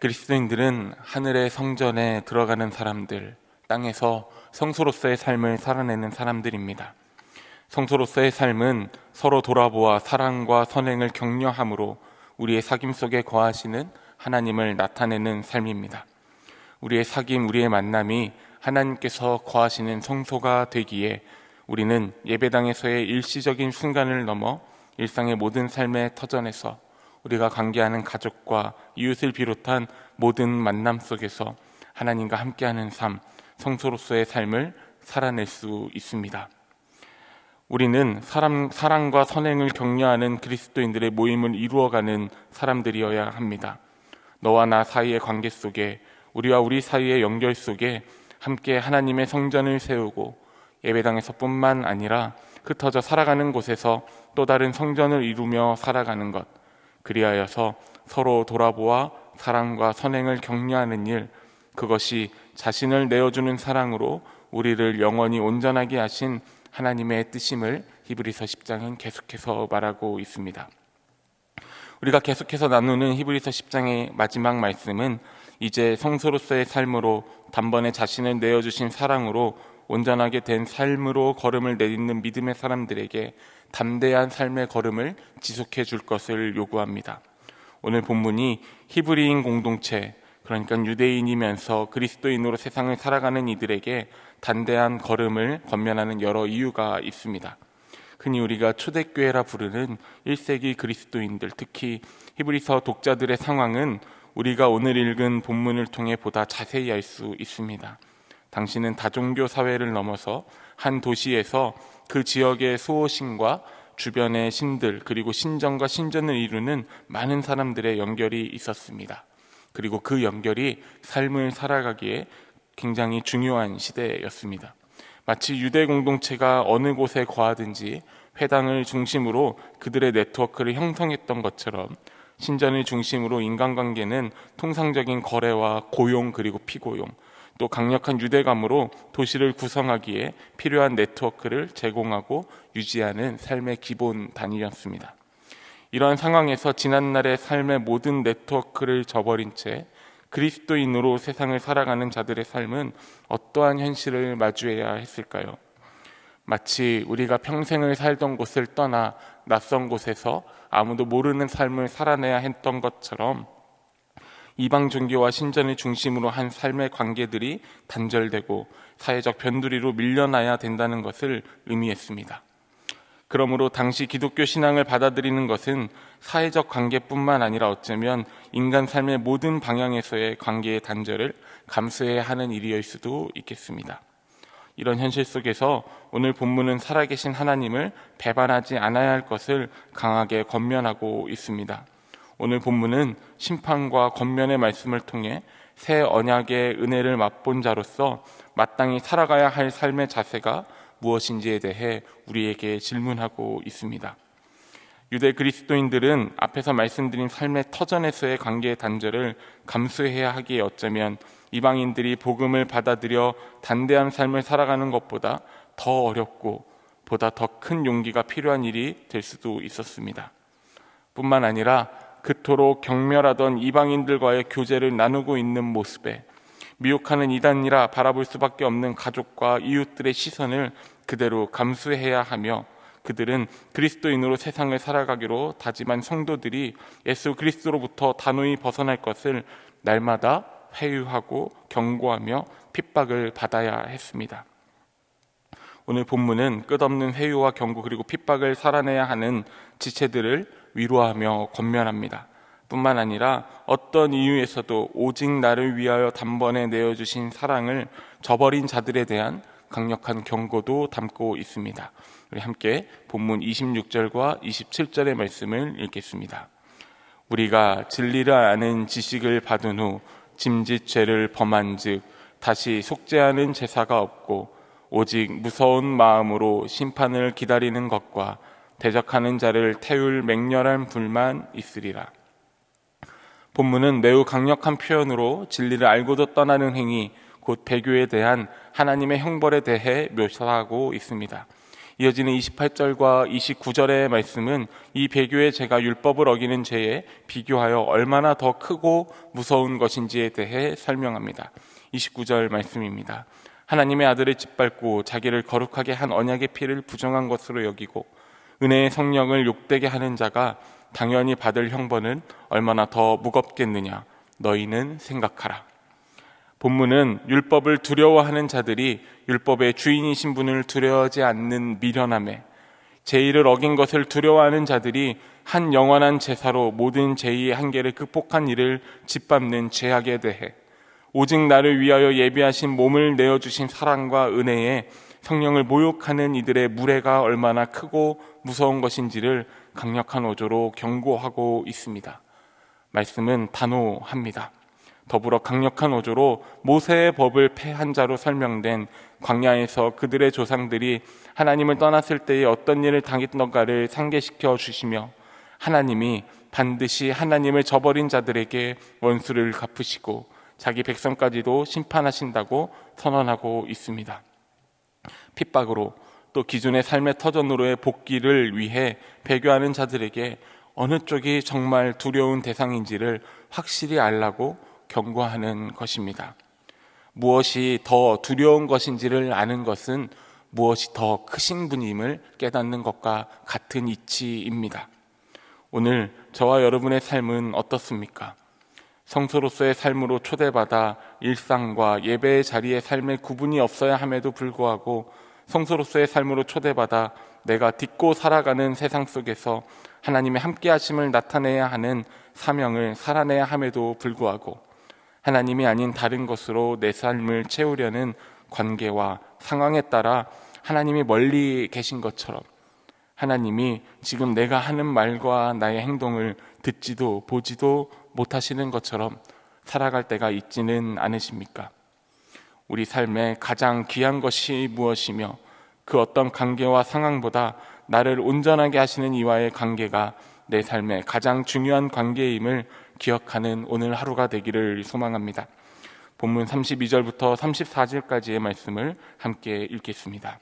그리스도인들은 하늘의 성전에 들어가는 사람들, 땅에서 성소로서의 삶을 살아내는 사람들입니다. 성소로서의 삶은 서로 돌아보아 사랑과 선행을 격려함으로 우리의 사귐 속에 거하시는 하나님을 나타내는 삶입니다. 우리의 사귐, 우리의 만남이 하나님께서 거하시는 성소가 되기에 우리는 예배당에서의 일시적인 순간을 넘어 일상의 모든 삶의 터전에서 우리가 관계하는 가족과 이웃을 비롯한 모든 만남 속에서 하나님과 함께하는 삶, 성소로서의 삶을 살아낼 수 있습니다. 우리는 사랑과 선행을 격려하는 그리스도인들의 모임을 이루어가는 사람들이어야 합니다. 너와 나 사이의 관계 속에, 우리와 우리 사이의 연결 속에 함께 하나님의 성전을 세우고 예배당에서뿐만 아니라 흩어져 살아가는 곳에서 또 다른 성전을 이루며 살아가는 것, 그리하여서 서로 돌아보아 사랑과 선행을 격려하는 일, 그것이 자신을 내어주는 사랑으로 우리를 영원히 온전하게 하신 하나님의 뜻임을 히브리서 10장은 계속해서 말하고 있습니다. 우리가 계속해서 나누는 히브리서 10장의 마지막 말씀은 이제 성소로서의 삶으로 단번에 자신을 내어주신 사랑으로 온전하게 된 삶으로 걸음을 내딛는 믿음의 사람들에게 담대한 삶의 걸음을 지속해 줄 것을 요구합니다. 오늘 본문이 히브리인 공동체, 그러니까 유대인이면서 그리스도인으로 세상을 살아가는 이들에게 담대한 걸음을 권면하는 여러 이유가 있습니다. 흔히 우리가 초대교회라 부르는 1세기 그리스도인들, 특히 히브리서 독자들의 상황은 우리가 오늘 읽은 본문을 통해 보다 자세히 알 수 있습니다. 당시는 다종교 사회를 넘어서 한 도시에서 그 지역의 수호신과 주변의 신들, 그리고 신정과 신전을 이루는 많은 사람들의 연결이 있었습니다. 그리고 그 연결이 삶을 살아가기에 굉장히 중요한 시대였습니다. 마치 유대 공동체가 어느 곳에 거하든지 회당을 중심으로 그들의 네트워크를 형성했던 것처럼 신전을 중심으로 인간관계는 통상적인 거래와 고용 그리고 피고용, 또 강력한 유대감으로 도시를 구성하기에 필요한 네트워크를 제공하고 유지하는 삶의 기본 단위였습니다. 이러한 상황에서 지난날의 삶의 모든 네트워크를 저버린 채 그리스도인으로 세상을 살아가는 자들의 삶은 어떠한 현실을 마주해야 했을까요? 마치 우리가 평생을 살던 곳을 떠나 낯선 곳에서 아무도 모르는 삶을 살아내야 했던 것처럼 이방 종교와 신전을 중심으로 한 삶의 관계들이 단절되고 사회적 변두리로 밀려나야 된다는 것을 의미했습니다. 그러므로 당시 기독교 신앙을 받아들이는 것은 사회적 관계뿐만 아니라 어쩌면 인간 삶의 모든 방향에서의 관계의 단절을 감수해야 하는 일일 수도 있겠습니다. 이런 현실 속에서 오늘 본문은 살아계신 하나님을 배반하지 않아야 할 것을 강하게 권면하고 있습니다. 오늘 본문은 심판과 권면의 말씀을 통해 새 언약의 은혜를 맛본 자로서 마땅히 살아가야 할 삶의 자세가 무엇인지에 대해 우리에게 질문하고 있습니다. 유대 그리스도인들은 앞에서 말씀드린 삶의 터전에서의 관계의 단절을 감수해야 하기에 어쩌면 이방인들이 복음을 받아들여 담대한 삶을 살아가는 것보다 더 어렵고 보다 더 큰 용기가 필요한 일이 될 수도 있었습니다. 뿐만 아니라 그토록 경멸하던 이방인들과의 교제를 나누고 있는 모습에 미혹하는 이단이라 바라볼 수밖에 없는 가족과 이웃들의 시선을 그대로 감수해야 하며 그들은 그리스도인으로 세상을 살아가기로 다짐한 성도들이 예수 그리스도로부터 단호히 벗어날 것을 날마다 회유하고 경고하며 핍박을 받아야 했습니다. 오늘 본문은 끝없는 회유와 경고 그리고 핍박을 살아내야 하는 지체들을 위로하며 권면합니다. 뿐만 아니라 어떤 이유에서도 오직 나를 위하여 단번에 내어주신 사랑을 저버린 자들에 대한 강력한 경고도 담고 있습니다. 우리 함께 본문 26절과 27절의 말씀을 읽겠습니다. 우리가 진리를 아는 지식을 받은 후 짐짓 죄를 범한 즉 다시 속죄하는 제사가 없고 오직 무서운 마음으로 심판을 기다리는 것과 대적하는 자를 태울 맹렬한 불만 있으리라. 본문은 매우 강력한 표현으로 진리를 알고도 떠나는 행위, 곧 배교에 대한 하나님의 형벌에 대해 묘사하고 있습니다. 이어지는 28절과 29절의 말씀은 이 배교의 죄가 율법을 어기는 죄에 비교하여 얼마나 더 크고 무서운 것인지에 대해 설명합니다. 29절 말씀입니다. 하나님의 아들을 짓밟고 자기를 거룩하게 한 언약의 피를 부정한 것으로 여기고 은혜의 성령을 욕되게 하는 자가 당연히 받을 형벌은 얼마나 더 무겁겠느냐 너희는 생각하라. 본문은 율법을 두려워하는 자들이 율법의 주인이신 분을 두려워하지 않는 미련함에 제의를 어긴 것을 두려워하는 자들이 한 영원한 제사로 모든 제의의 한계를 극복한 이를 짓밟는 죄악에 대해 오직 나를 위하여 예비하신 몸을 내어주신 사랑과 은혜에 성령을 모욕하는 이들의 무례가 얼마나 크고 무서운 것인지를 강력한 어조로 경고하고 있습니다. 말씀은 단호합니다. 더불어 강력한 어조로 모세의 법을 폐한 자로 설명된 광야에서 그들의 조상들이 하나님을 떠났을 때에 어떤 일을 당했던가를 상기시켜 주시며 하나님이 반드시 하나님을 저버린 자들에게 원수를 갚으시고 자기 백성까지도 심판하신다고 선언하고 있습니다. 핍박으로 또 기존의 삶의 터전으로의 복귀를 위해 배교하는 자들에게 어느 쪽이 정말 두려운 대상인지를 확실히 알라고 경고하는 것입니다. 무엇이 더 두려운 것인지를 아는 것은 무엇이 더 크신 분임을 깨닫는 것과 같은 이치입니다. 오늘 저와 여러분의 삶은 어떻습니까? 성소로서의 삶으로 초대받아 일상과 예배의 자리의 삶에 구분이 없어야 함에도 불구하고 성소로서의 삶으로 초대받아 내가 딛고 살아가는 세상 속에서 하나님의 함께하심을 나타내야 하는 사명을 살아내야 함에도 불구하고 하나님이 아닌 다른 것으로 내 삶을 채우려는 관계와 상황에 따라 하나님이 멀리 계신 것처럼 하나님이 지금 내가 하는 말과 나의 행동을 듣지도 보지도 못하시는 것처럼 살아갈 때가 있지는 않으십니까? 우리 삶에 가장 귀한 것이 무엇이며 그 어떤 관계와 상황보다 나를 온전하게 하시는 이와의 관계가 내 삶의 가장 중요한 관계임을 기억하는 오늘 하루가 되기를 소망합니다. 본문 32절부터 34절까지의 말씀을 함께 읽겠습니다.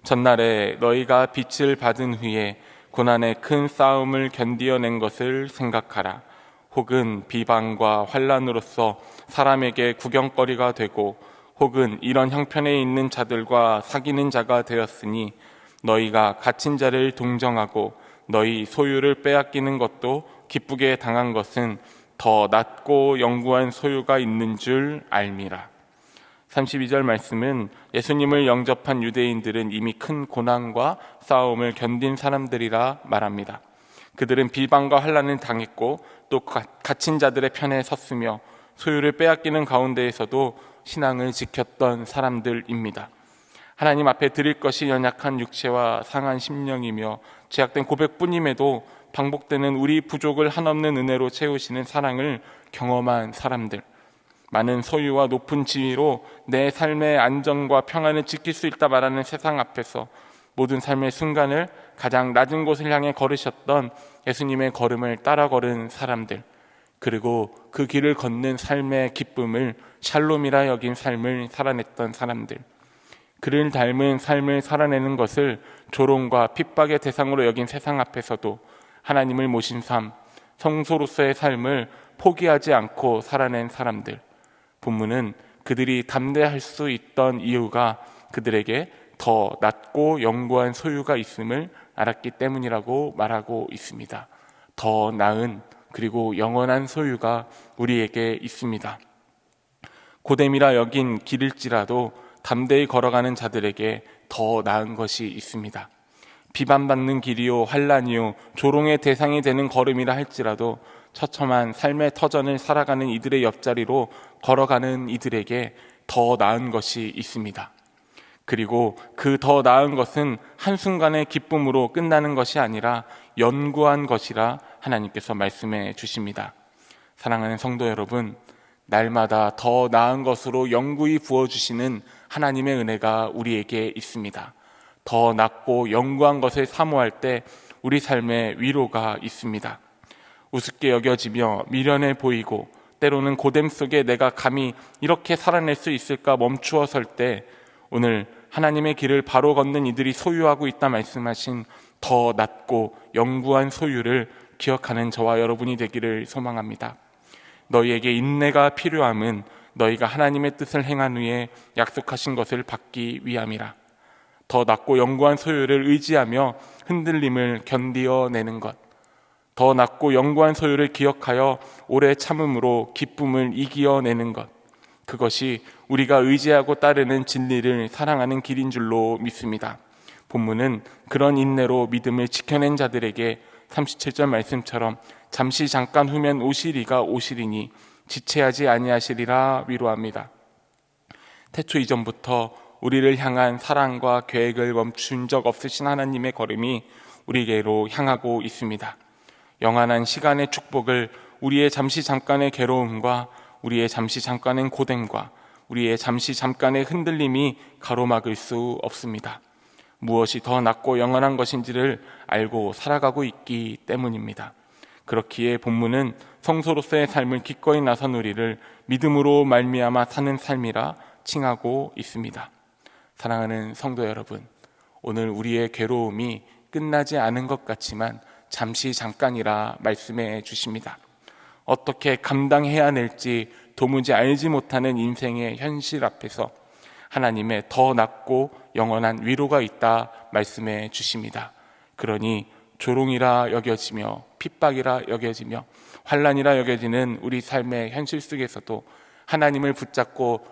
전날에 너희가 빛을 받은 후에 고난의 큰 싸움을 견디어낸 것을 생각하라. 혹은 비방과 환난으로서 사람에게 구경거리가 되고 혹은 이런 형편에 있는 자들과 사귀는 자가 되었으니 너희가 갇힌 자를 동정하고 너희 소유를 빼앗기는 것도 기쁘게 당한 것은 더 낮고 영구한 소유가 있는 줄 알미라. 32절 말씀은 예수님을 영접한 유대인들은 이미 큰 고난과 싸움을 견딘 사람들이라 말합니다. 그들은 비방과 환난을 당했고 또 갇힌 자들의 편에 섰으며 소유를 빼앗기는 가운데에서도 신앙을 지켰던 사람들입니다. 하나님 앞에 드릴 것이 연약한 육체와 상한 심령이며 제약된 고백뿐임에도 반복되는 우리 부족을 한없는 은혜로 채우시는 사랑을 경험한 사람들, 많은 소유와 높은 지위로 내 삶의 안정과 평안을 지킬 수 있다 말하는 세상 앞에서 모든 삶의 순간을 가장 낮은 곳을 향해 걸으셨던 예수님의 걸음을 따라 걸은 사람들, 그리고 그 길을 걷는 삶의 기쁨을 샬롬이라 여긴 삶을 살아냈던 사람들, 그를 닮은 삶을 살아내는 것을 조롱과 핍박의 대상으로 여긴 세상 앞에서도 하나님을 모신 삶, 성소로서의 삶을 포기하지 않고 살아낸 사람들, 본문은 그들이 담대할 수 있던 이유가 그들에게 더 낮고 영구한 소유가 있음을 알았기 때문이라고 말하고 있습니다. 더 나은 그리고 영원한 소유가 우리에게 있습니다. 고됨이라 여긴 길일지라도 담대히 걸어가는 자들에게 더 나은 것이 있습니다. 비반받는 길이요 환난이요 조롱의 대상이 되는 걸음이라 할지라도 처참한 삶의 터전을 살아가는 이들의 옆자리로 걸어가는 이들에게 더 나은 것이 있습니다. 그리고 그 더 나은 것은 한순간의 기쁨으로 끝나는 것이 아니라 연구한 것이라 하나님께서 말씀해 주십니다. 사랑하는 성도 여러분, 날마다 더 나은 것으로 영구히 부어주시는 하나님의 은혜가 우리에게 있습니다. 더 낮고 영구한 것을 사모할 때 우리 삶에 위로가 있습니다. 우습게 여겨지며 미련해 보이고 때로는 고됨 속에 내가 감히 이렇게 살아낼 수 있을까 멈추어 설 때 오늘 하나님의 길을 바로 걷는 이들이 소유하고 있다 말씀하신 더 낮고 영구한 소유를 기억하는 저와 여러분이 되기를 소망합니다. 너희에게 인내가 필요함은 너희가 하나님의 뜻을 행한 후에 약속하신 것을 받기 위함이라. 더 낮고 영구한 소유를 의지하며 흔들림을 견디어내는 것, 더 낮고 영구한 소유를 기억하여 오래 참음으로 기쁨을 이겨내는 것, 그것이 우리가 의지하고 따르는 진리를 사랑하는 길인 줄로 믿습니다. 본문은 그런 인내로 믿음을 지켜낸 자들에게 37절 말씀처럼 잠시 잠깐 후면 오시리가 오시리니 지체하지 아니하시리라 위로합니다. 태초 이전부터 우리를 향한 사랑과 계획을 멈춘 적 없으신 하나님의 걸음이 우리에게로 향하고 있습니다. 영원한 시간의 축복을 우리의 잠시 잠깐의 괴로움과 우리의 잠시 잠깐의 고됨과 우리의 잠시 잠깐의 흔들림이 가로막을 수 없습니다. 무엇이 더 낫고 영원한 것인지를 알고 살아가고 있기 때문입니다. 그렇기에 본문은 성소로서의 삶을 기꺼이 나선 우리를 믿음으로 말미암아 사는 삶이라 칭하고 있습니다. 사랑하는 성도 여러분, 오늘 우리의 괴로움이 끝나지 않은 것 같지만 잠시 잠깐이라 말씀해 주십니다. 어떻게 감당해야 할지 도무지 알지 못하는 인생의 현실 앞에서 하나님의 더 낫고 영원한 위로가 있다 말씀해 주십니다. 그러니 조롱이라 여겨지며 핍박이라 여겨지며 환난이라 여겨지는 우리 삶의 현실 속에서도 하나님을 붙잡고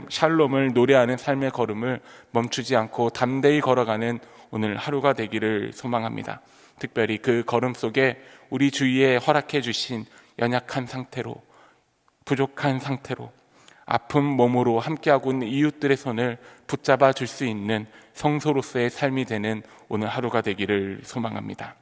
샬롬을 노래하는 삶의 걸음을 멈추지 않고 담대히 걸어가는 오늘 하루가 되기를 소망합니다. 특별히 그 걸음 속에 우리 주위에 허락해 주신 연약한 상태로, 부족한 상태로, 아픈 몸으로 함께하고 있는 이웃들의 손을 붙잡아 줄 수 있는 성소로서의 삶이 되는 오늘 하루가 되기를 소망합니다.